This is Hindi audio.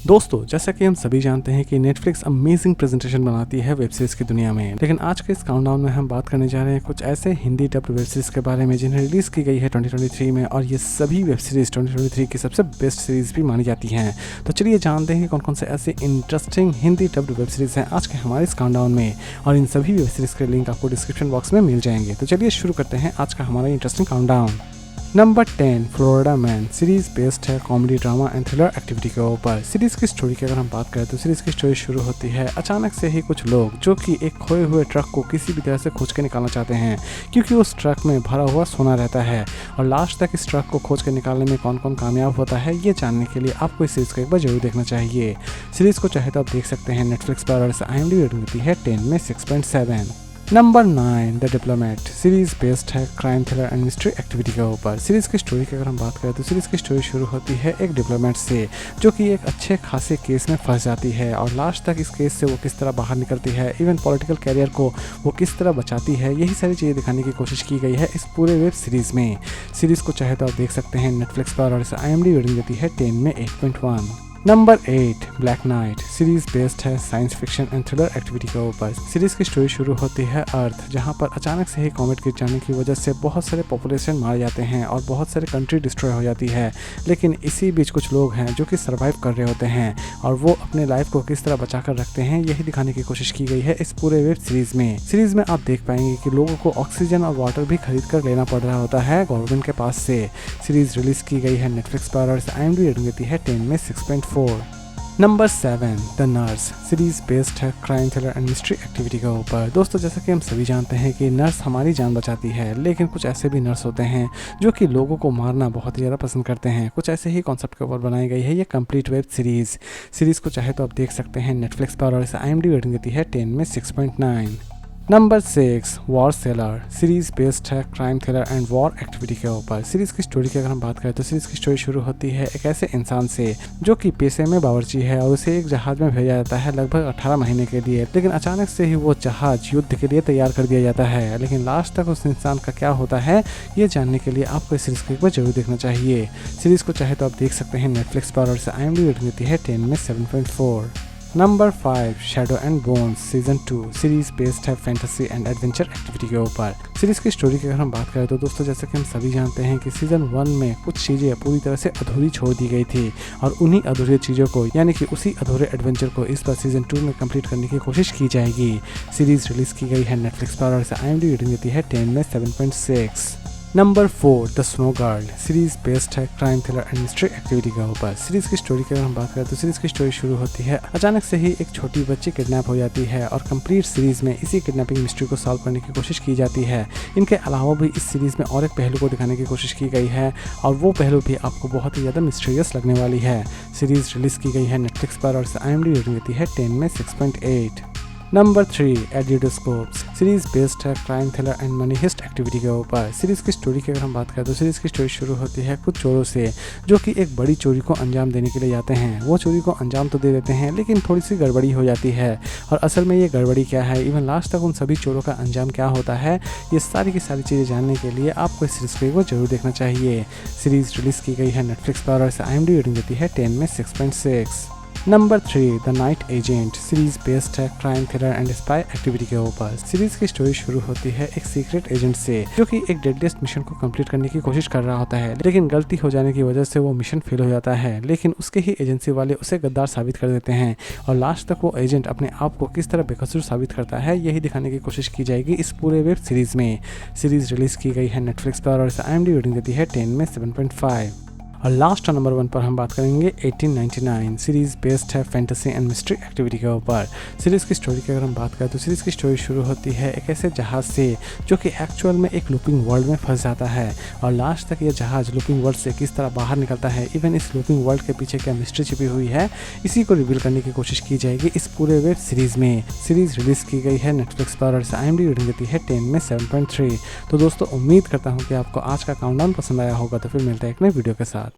दोस्तों, जैसा कि हम सभी जानते हैं कि नेटफ्लिक्स अमेजिंग प्रेजेंटेशन बनाती है वेब सीरीज की दुनिया में, लेकिन आज के इस काउंटडाउन में हम बात करने जा रहे हैं कुछ ऐसे हिंदी डब्ड वेब सीरीज के बारे में जिन्हें रिलीज की गई है 2023 में, और ये सभी वेब सीरीज 2023 की सबसे बेस्ट सीरीज भी मानी जाती हैं। तो चलिए जानते हैं कि कौन कौन से ऐसे interesting Hindi dubbed web series हैं आज के हमारे इस काउंटडाउन में, और इन सभी वेब सीरीज के लिंक आपको डिस्क्रिप्शन बॉक्स में मिल जाएंगे। तो चलिए शुरू करते हैं आज का हमारा interesting countdown. Number 10 Florida man series based है comedy drama and thriller activity के ऊपर। सीरीज की स्टोरी की अगर हम बात करें तो सीरीज की स्टोरी शुरू होती है अचानक से ही कुछ लोग जो कि एक खोए हुए ट्रक को किसी भी तरह से खोज के निकालना चाहते हैं, क्योंकि उस ट्रक में भरा हुआ सोना रहता है। और लास्ट तक इस ट्रक को खोज के निकालने में कौन कौन कामयाब होता है ये जानने के लिए आपको इस सीरीज को एक बार जरूर देखना चाहिए। सीरीज को चाहे तो आप देख सकते हैं नेटफ्लिक्स पर, और इसे IMDb रेटिंग देती है 10 में 6.7। Number 9 the diplomat series based है crime thriller and mystery activity के ऊपर। सीरीज की स्टोरी की अगर हम बात करें तो सीरीज की स्टोरी शुरू होती है एक डिप्लोमेट से जो कि एक अच्छे खासे केस में फंस जाती है, और लास्ट तक इस केस से वो किस तरह बाहर निकलती है, इवन पॉलिटिकल कैरियर को वो किस तरह बचाती है, यही सारी चीज़ें दिखाने की कोशिश की गई है इस पूरे वेब सीरीज में। सीरीज को चाहे तो आप देख सकते हैं नेटफ्लिक्स पर, और इसे IMDb रेटिंग देती है 10 में 8.1। Number 8 black knight series based है science fiction and thriller activity के ऊपर। सीरीज की स्टोरी शुरू होती है अर्थ, जहां पर अचानक से ही कॉमेट गिर जाने की वजह से बहुत सारे पॉपुलेशन मारे जाते हैं और बहुत सारे कंट्री डिस्ट्रॉय हो जाती है। लेकिन इसी बीच कुछ लोग हैं जो कि सर्वाइव कर रहे होते हैं, और वो अपने लाइफ को किस तरह बचा कर रखते हैं यही दिखाने की कोशिश की गई है इस पूरे वेब सीरीज में। सीरीज में आप देख पाएंगे कि लोगों को ऑक्सीजन और वाटर भी खरीद कर लेना पड़ रहा होता है गवर्नमेंट के पास से। सीरीज रिलीज की गई है नेटफ्लिक्स पर, और इसे IMDb रेटिंग देती है 10 में 6.4। Number 7 the nurse series based है crime thriller and mystery activity के ऊपर। दोस्तों, जैसा कि हम सभी जानते हैं कि नर्स हमारी जान बचाती है, लेकिन कुछ ऐसे भी नर्स होते हैं जो कि लोगों को मारना बहुत ही ज़्यादा पसंद करते हैं। कुछ ऐसे ही कॉन्सेप्ट के ऊपर बनाई गई है ये कंप्लीट वेब सीरीज। सीरीज को चाहे तो आप देख सकते हैं नेटफ्लिक्स पर, और इसे IMDb रेटिंग देती है 10 में 6.9। Number 6 war sailor series based है crime thriller and war activity के ऊपर। सीरीज की स्टोरी की अगर हम बात करें तो सीरीज की स्टोरी शुरू होती है एक ऐसे इंसान से जो कि पेशे में बावर्ची है, और उसे एक जहाज में भेजा जाता है लगभग 18 महीने के लिए। लेकिन अचानक से ही वो जहाज युद्ध के लिए तैयार कर दिया जाता है, लेकिन लास्ट तक उस इंसान का क्या होता है ये जानने के लिए आपको इस सीरीज को एक बार जरूर देखना चाहिए। सीरीज को चाहे तो आप देख सकते हैं नेटफ्लिक्स पर, और इसे IMDb रेटिंग देती है 10 में 7.4। Number 5 shadow and bones season 2 series based है फैंटेसी एंड एडवेंचर एक्टिविटी के ऊपर। सीरीज की स्टोरी की अगर हम बात करें तो दोस्तों, जैसे कि हम सभी जानते हैं कि सीजन 1 में कुछ चीज़ें पूरी तरह से अधूरी छोड़ दी गई थी, और उन्हीं अधूरी चीज़ों को यानी कि उसी अधूरे एडवेंचर को इस बार सीजन 2 में कंप्लीट करने की कोशिश की जाएगी। सीरीज रिलीज की गई है नेटफ्लिक्स पर, और इसे IMDb रेटिंग देती है 10 में 7.6। Number 4 the snow girl series based है crime thriller and mystery activity के ऊपर। सीरीज की स्टोरी की अगर हम बात करें तो सीरीज की स्टोरी शुरू होती है अचानक से ही एक छोटी बच्ची किडनैप हो जाती है, और कंप्लीट सीरीज में इसी किडनैपिंग मिस्ट्री को सॉल्व करने की कोशिश की जाती है। इनके अलावा भी इस सीरीज में और एक पहलू को दिखाने की कोशिश की गई है, और वो पहलू भी आपको बहुत ही ज़्यादा मिस्टीरियस लगने वाली है। सीरीज रिलीज की गई है नेटफ्लिक्स पर, और इसे IMDb रेटिंग देती है 10 में 6.8। नंबर 3 एडिडोस्कोप्स सीरीज बेस्ड है crime thriller and money heist activity के ऊपर। सीरीज की स्टोरी की अगर हम बात करें तो सीरीज की स्टोरी शुरू होती है कुछ चोरों से जो कि एक बड़ी चोरी को अंजाम देने के लिए जाते हैं। वो चोरी को अंजाम तो दे देते हैं, लेकिन थोड़ी सी गड़बड़ी हो जाती है, और असल में ये गड़बड़ी क्या है, इवन लास्ट तक उन सभी चोरों का अंजाम क्या होता है, ये सारी की सारी चीज़ें जानने के लिए आपको इस सीरीज को एक बार जरूर देखना चाहिए। सीरीज रिलीज की गई है नेटफ्लिक्स पर, और इसे IMDb रेटिंग देती है 10 में 6.6। Number 3 the night agent series based है crime thriller and spy activity के ऊपर। सीरीज की स्टोरी शुरू होती है एक सीक्रेट एजेंट से जो कि एक डेडलिस्ट मिशन को कंप्लीट करने की कोशिश कर रहा होता है, लेकिन गलती हो जाने की वजह से वो मिशन फेल हो जाता है। लेकिन उसके ही एजेंसी वाले उसे गद्दार साबित कर देते हैं, और लास्ट तक वो एजेंट अपने आप को किस तरह बेकसूर साबित करता है यही दिखाने की कोशिश की जाएगी इस पूरे वेब सीरीज में। सीरीज रिलीज की गई है नेटफ्लिक्स पर, और इसे IMDb रेटिंग देती है 10 में 7.5। और लास्ट नंबर 1 पर हम बात करेंगे 1899 सीरीज बेस्ड है फैंटेसी एंड मिस्ट्री एक्टिविटी के ऊपर। सीरीज की स्टोरी की अगर हम बात करें तो सीरीज की स्टोरी शुरू होती है एक ऐसे जहाज से जो कि एक्चुअल में एक लूपिंग वर्ल्ड में फंस जाता है, और लास्ट तक ये जहाज लूपिंग वर्ल्ड से किस तरह बाहर निकलता है, इवन इस लूपिंग वर्ल्ड के पीछे क्या मिस्ट्री छिपी हुई है, इसी को रिवील करने की कोशिश की जाएगी इस पूरे वेब सीरीज में। सीरीज रिलीज की गई है नेटफ्लिक्स पर, और इसे IMDb रेटिंग देती है 10 में 7.3। तो दोस्तों, उम्मीद करता हूँ कि आपको आज का काउंटडाउन पसंद आया होगा, तो फिर मिलते हैं एक नए वीडियो के साथ।